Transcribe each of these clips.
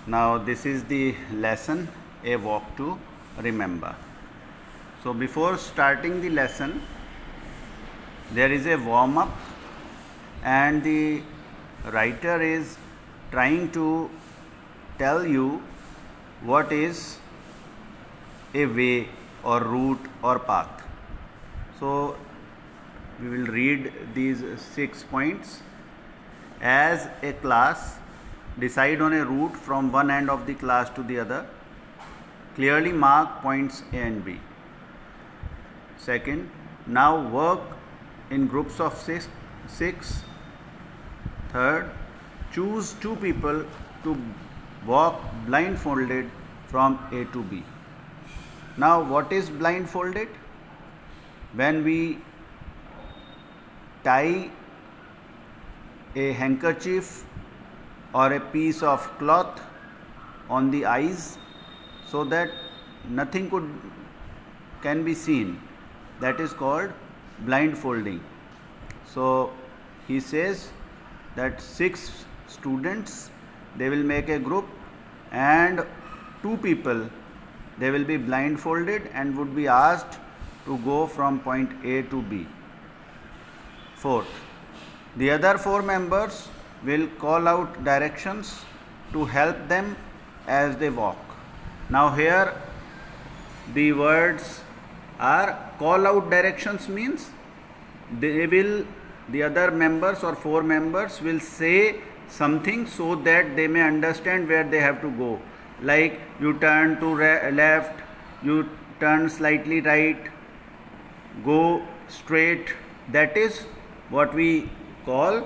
Now this is the lesson, A Walk to Remember. So before starting the lesson, there is a warm up, and the writer is trying to tell you what is a way or route or path. So we will read these 6 points. As a class, decide on a route from one end of the class to the other. Clearly mark points A and B. Second, now work in groups of six. Third, choose 2 people to walk blindfolded from A to B. Now, what is blindfolded? When we tie a handkerchief or a piece of cloth on the eyes so that nothing can be seen, that is called blindfolding. So he says that 6 students, they will make a group, and 2 people, they will be blindfolded and would be asked to go from point A to B. Fourth, the other 4 members will call out directions to help them as they walk. Now here the words are call out directions, means the other members or 4 members will say something so that they may understand where they have to go. Like you turn to left, you turn slightly right, go straight. That is what we call,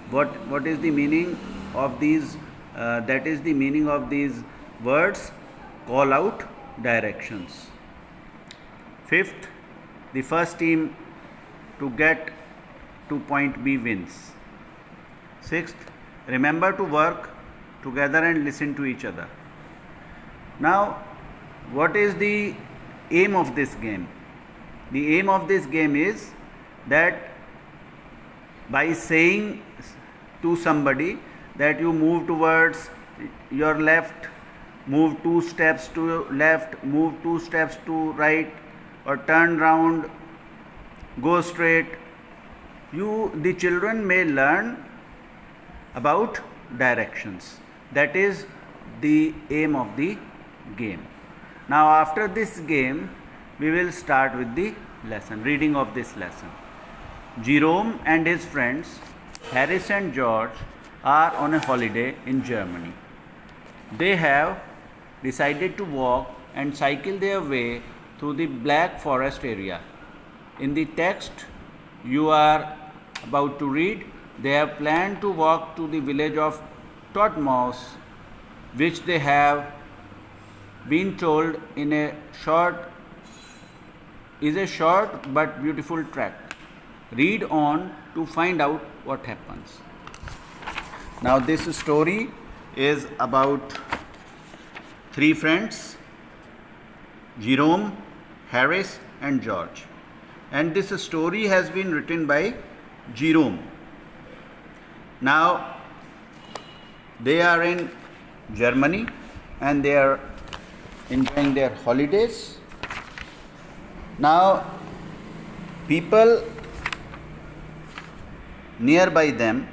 what is the meaning of these, that is the meaning of these words, call out directions. Fifth, the first team to get to point B wins. Sixth, remember to work together and listen to each other. Now, what is the aim of this game? The aim of this game is that by saying to somebody that you move towards your left, move 2 steps to left, move 2 steps to right, or turn round, go straight, the children may learn about directions. That is the aim of the game. Now after this game, we will start with the lesson, reading of this lesson. Jerome and his friends, Harris and George, are on a holiday in Germany. They have decided to walk and cycle their way through the Black Forest area. In the text you are about to read, they have planned to walk to the village of Todmos, which they have been told is a short but beautiful trek. Read on to find out what happens. Now this story is about 3 friends, Jerome, Harris and George. And this story has been written by Jerome. Now they are in Germany and they are enjoying their holidays. Now people nearby them,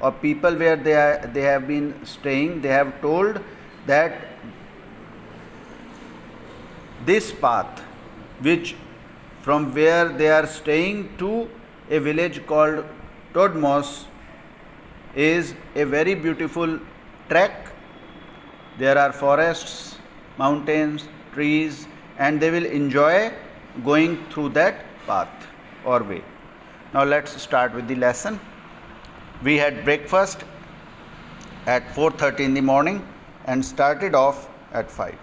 or people where they have been staying, they have told that this path, which from where they are staying to a village called Todmos, is a very beautiful trek. There are forests, mountains, trees, and they will enjoy going through that path or way. Now let's start with the lesson. We had breakfast at 4:30 in the morning and started off at 5.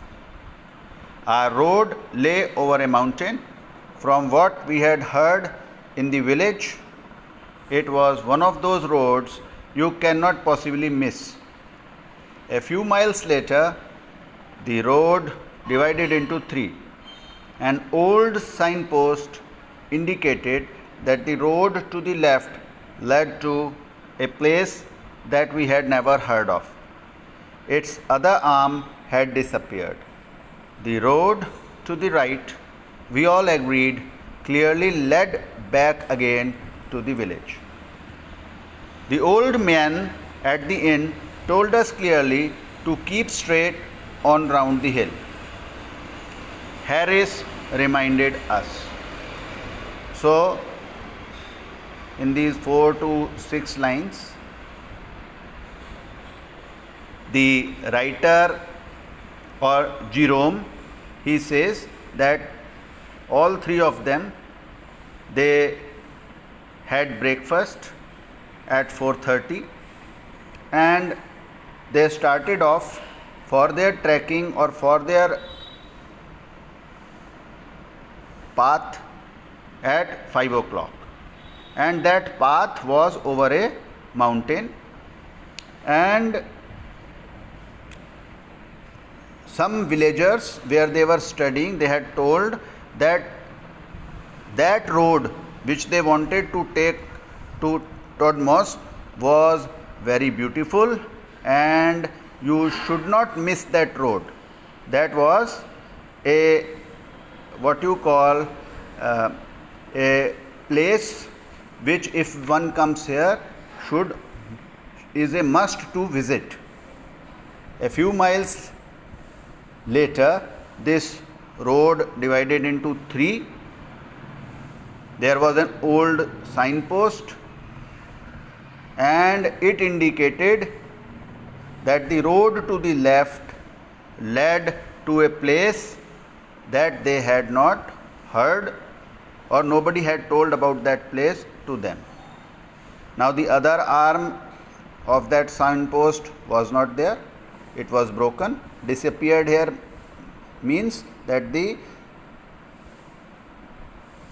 Our road lay over a mountain. From what we had heard in the village, it was one of those roads you cannot possibly miss. A few miles later, the road divided into 3. An old signpost indicated that the road to the left led to a place that we had never heard of. its other arm had disappeared. The road to the right, we all agreed, clearly led back again to the village. The old man at the inn told us clearly to keep straight on round the hill. Harris reminded us. So, in these 4 to 6 lines, the writer or Jerome, he says that all three of them, they had breakfast at 4:30 and they started off for their trekking or for their path at 5 o'clock, and that path was over a mountain, and some villagers where they were studying, they had told that that road which they wanted to take to Todmos was very beautiful and you should not miss that road. That was a what you call a place which if one comes here is a must to visit. A few miles later, this road divided into three. There was an old signpost and it indicated that the road to the left led to a place that they had not heard or nobody had told about that place to them. Now the other arm of that signpost was not there. It was broken. Disappeared here means that the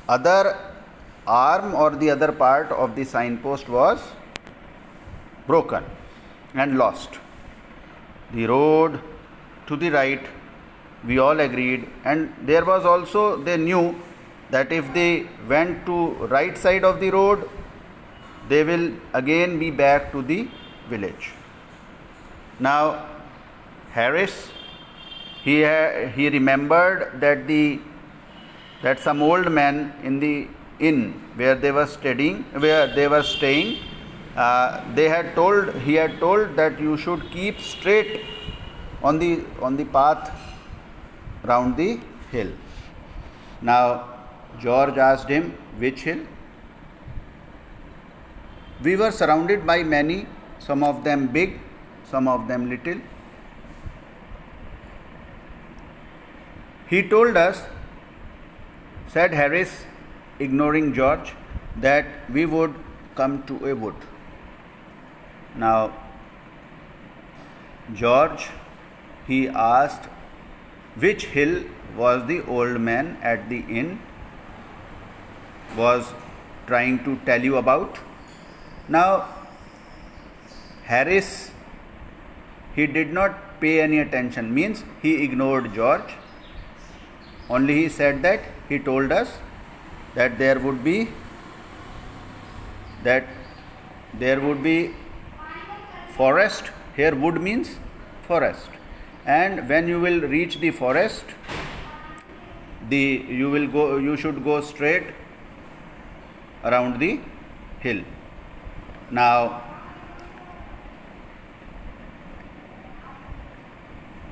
other arm or the other part of the signpost was broken and lost. The road to the right, we all agreed, and there was also, they knew that if they went to right side of the road, they will again be back to the village. Now Harris, he remembered that some old men in the inn where they were staying, he had told that you should keep straight on the path round the hill. Now George asked him, which hill? We were surrounded by many, some of them big, some of them little. He told us, said Harris, ignoring George, that we would come to a wood. Now George, he asked which hill was the old man at the inn was trying to tell you about. Now Harris, he did not pay any attention, means he ignored George. Only he said that he told us that there would be forest. Here wood means forest, and when you will reach the forest, you should go straight around the hill. Now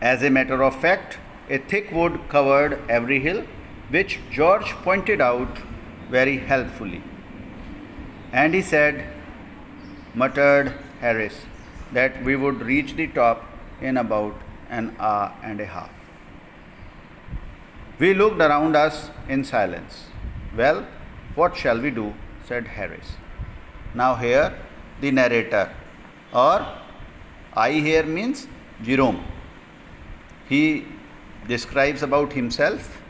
as a matter of fact, a thick wood covered every hill, which George pointed out very helpfully. And he said, muttered Harris, that we would reach the top in about an hour and a half. We looked around us in silence. Well, what shall we do? Said Harris. Now here the narrator, or I here means Jerome. He describes about himself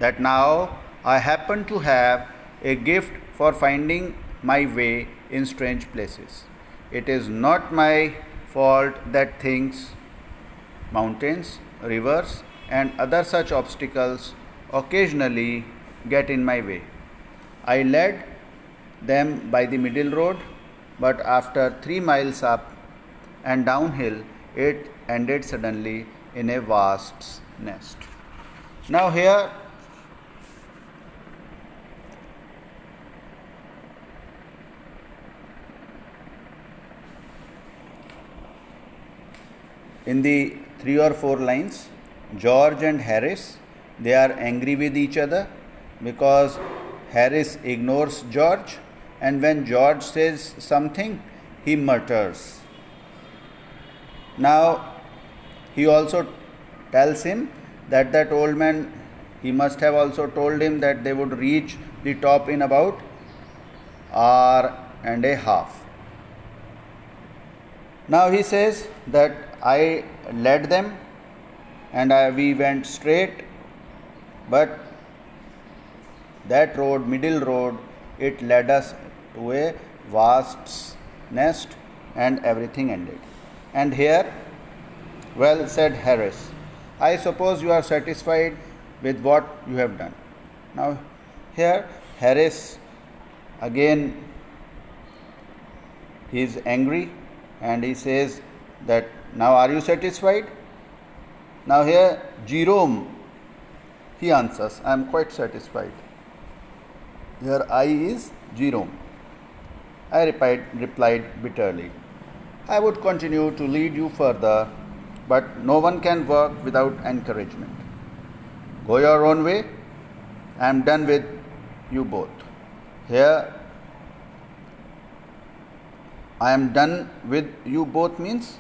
that now I happen to have a gift for finding my way in strange places. It is not my fault that things, mountains, rivers, and other such obstacles occasionally get in my way. I led them by the middle road, but after 3 miles up and downhill, it ended suddenly in a wasp's nest. Now here in the 3 or 4 lines, George and Harris, they are angry with each other because Harris ignores George, and when George says something, he mutters. Now he also tells him that old man, he must have also told him that they would reach the top in about hour and a half. Now he says that I led them and we went straight, but that road, middle road, it led us to a wasp's nest and everything ended. And here, well, said Harris, I suppose you are satisfied with what you have done. Now here Harris again, he is angry and he says that now are you satisfied? Now here Jerome, he answers, I am quite satisfied. Here I is Jerome. I replied bitterly, I would continue to lead you further, but no one can work without encouragement. Go your own way. I am done with you both. Here, I am done with you both means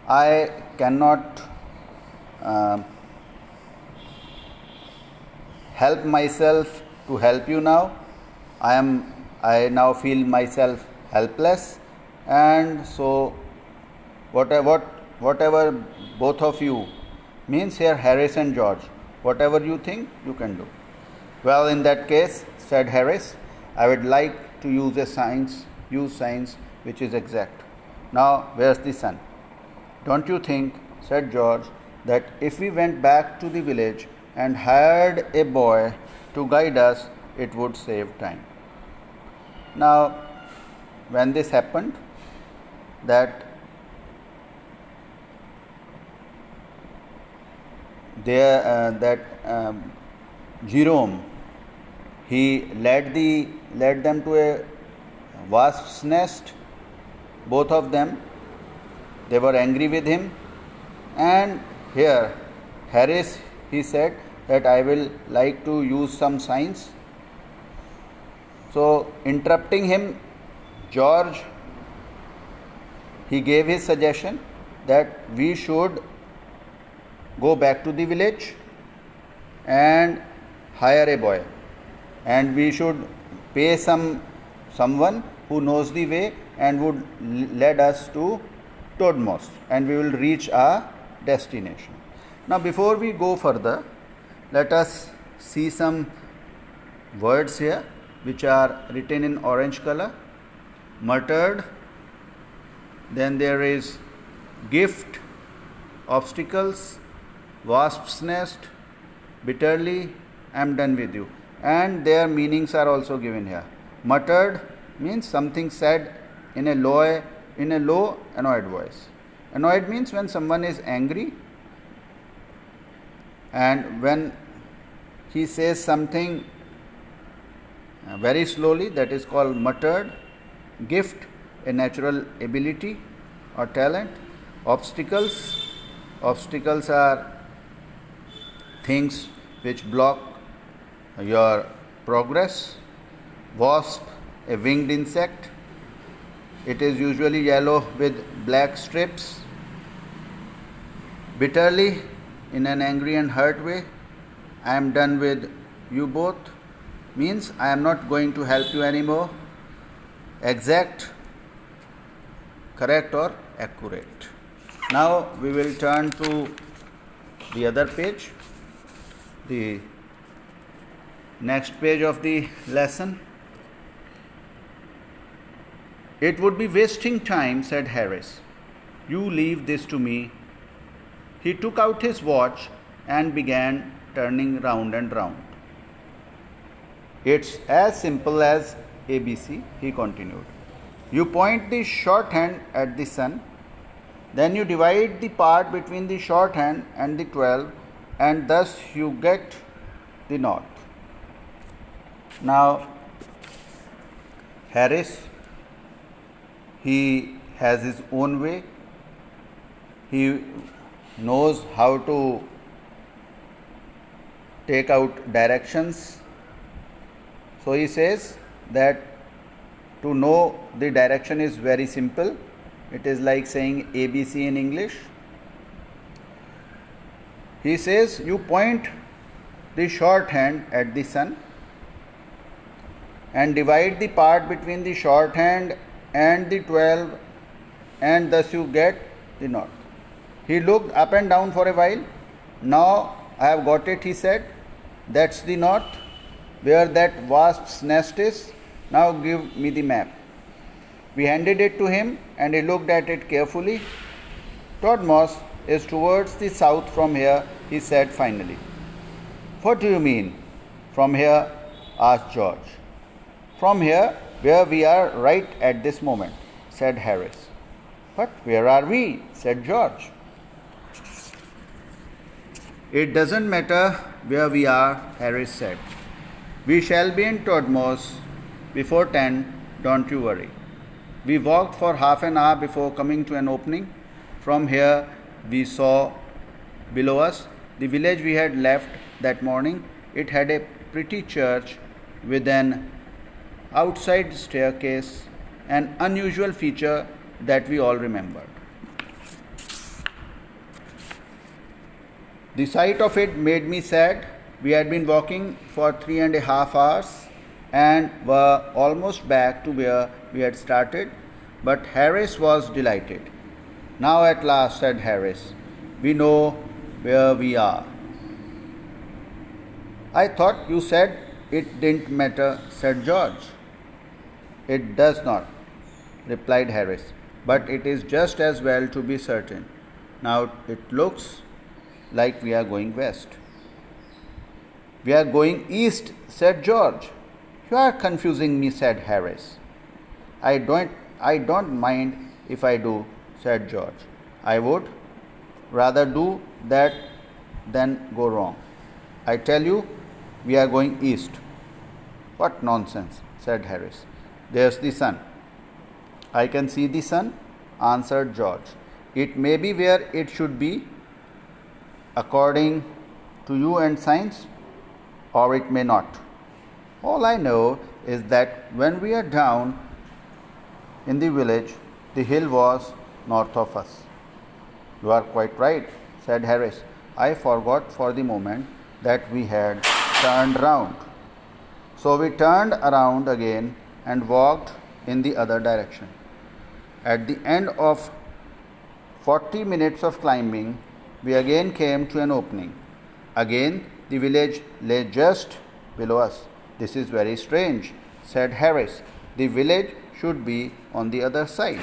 I cannot help myself to help you now. I now feel myself helpless, and so whatever both of you means here Harris and George, whatever you think you can do. Well, in that case, said Harris, I would like to use science which is exact. Now where's the sun? Don't you think, said George, that if we went back to the village and hired a boy to guide us, it would save time? Now when this happened, that Jerome, he led them to a wasp's nest. Both of them, they were angry with him, and here Harris, he said that I will like to use some science. So interrupting him, George, he gave his suggestion that we should go back to the village and hire a boy, and we should pay someone who knows the way and would lead us to Todmos, and we will reach our destination. Now before we go further, let us see some words here which are written in orange color. Muttered, then there is gift, obstacles, wasp's nest, bitterly, I am done with you, and their meanings are also given here. Muttered means something said in a low annoyed voice. Annoyed means when someone is angry and when he says something very slowly, that is called muttered. Gift, a natural ability or talent. Obstacles are things which block your progress. Wasp, a winged insect. It is usually yellow with black strips. Bitterly, in an angry and hurt way, I am done with you both means I am not going to help you anymore. Exact, correct or accurate. Now we will turn to the other page, the next page of the lesson. It would be wasting time, said Harris. You leave this to me. He took out his watch and began turning round and round. It's as simple as ABC, he continued. You point the short hand at the sun, Then you divide the part between the shorthand and the 12, and thus you get the north. Now, Harris, he has his own way. He knows how to take out directions. So he says that to know the direction is very simple. It is like saying ABC in English. He says you point the shorthand at the sun and divide the part between the shorthand and the 12, and thus you get the north. He looked up and down for a while. Now I have got it, he said. That's the north, where that wasp's nest is. Now give me the map. We handed it to him and he looked at it carefully. Todmos is towards the south from here, he said finally. What do you mean? From here? Asked George. From here, where we are right at this moment, said Harris. But where are we? Said George. It doesn't matter where we are, Harris said. We shall be in Todmos before 10, don't you worry. We walked for half an hour before coming to an opening. From here, we saw below us the village we had left that morning. It had a pretty church with an outside staircase, an unusual feature that we all remembered. The sight of it made me sad. We had been walking for 3.5 hours and were almost back to where we had started, but Harris was delighted. Now at last, said Harris, we know where we are. I thought you said it didn't matter, said George. It does not, replied Harris, but it is just as well to be certain. Now it looks like we are going west. We are going east, said George. You are confusing me, said Harris. I don't mind if I do, said George. I would rather do that than go wrong. I tell you, we are going east. What nonsense, said Harris. There's the sun. I can see the sun, answered George. It may be where it should be, according to you and science, or it may not. All I know is that when we are down in the village, the hill was north of us. You are quite right, said Harris. I forgot for the moment that we had turned round. So we turned around again and walked in the other direction. At the end of 40 minutes of climbing, we again came to an opening. Again, the village lay just below us. This is very strange, said Harris. The village should be on the other side.